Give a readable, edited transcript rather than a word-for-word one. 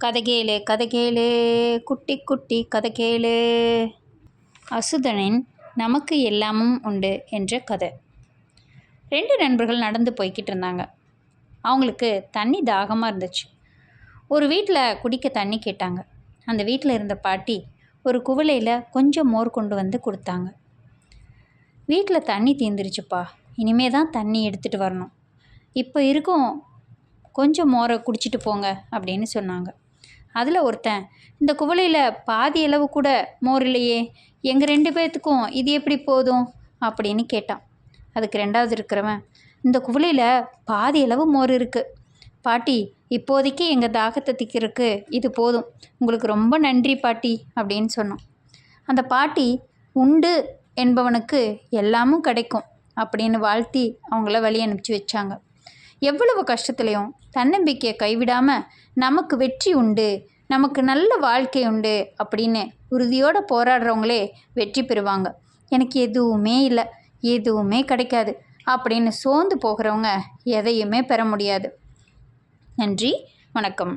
கதை கேளு கதை கேளு குட்டி குட்டி கதை கேளு. அசுதனின் நமக்கு எல்லாமும் உண்டு என்ற கதை. 2 நண்பர்கள் நடந்து போய்கிட்டு இருந்தாங்க. அவங்களுக்கு தண்ணி தாகமாக இருந்துச்சு. ஒரு வீட்டில் குடிக்க தண்ணி கேட்டாங்க. அந்த வீட்டில் இருந்த பாட்டி ஒரு குவளையில் கொஞ்சம் மோர் கொண்டு வந்து கொடுத்தாங்க. வீட்டில் தண்ணி தீர்ந்துருச்சுப்பா, இனிமே தான் தண்ணி எடுத்துகிட்டு வரணும். இப்போ இருக்கும் கொஞ்சம் மோரை குடிச்சிட்டு போங்க அப்படின்னு சொன்னாங்க. அதில் ஒருத்தன், இந்த குவளையில் பாதி அளவு கூட மோர் இல்லையே, எங்கள் 2 பேர்த்துக்கும் இது எப்படி போதும் அப்படின்னு கேட்டான். அதுக்கு 2வது இருக்கிறவன், இந்த குவளையில் பாதி அளவு மோர் இருக்குது பாட்டி, இப்போதைக்கு எங்கள் தாகத்தை திக்கிறதுக்கு இது போதும், உங்களுக்கு ரொம்ப நன்றி பாட்டி அப்படின்னு சொன்னான். அந்த பாட்டி, உண்டு என்பவனுக்கு எல்லாமும் கிடைக்கும் அப்படின்னு வாழ்த்தி அவங்கள வழி அனுப்பிச்சி வச்சாங்க. எவ்வளவு கஷ்டத்துலையும் தன்னம்பிக்கையை கைவிடாமல் நமக்கு வெற்றி உண்டு, நமக்கு நல்ல வாழ்க்கை உண்டு அப்படின்னு உறுதியோடு போராடுறவங்களே வெற்றி பெறுவாங்க. எனக்கு எதுவுமே இல்லை, எதுவுமே கிடைக்காது அப்படின்னு சோர்ந்து போகிறவங்க எதையுமே பெற முடியாது. நன்றி, வணக்கம்.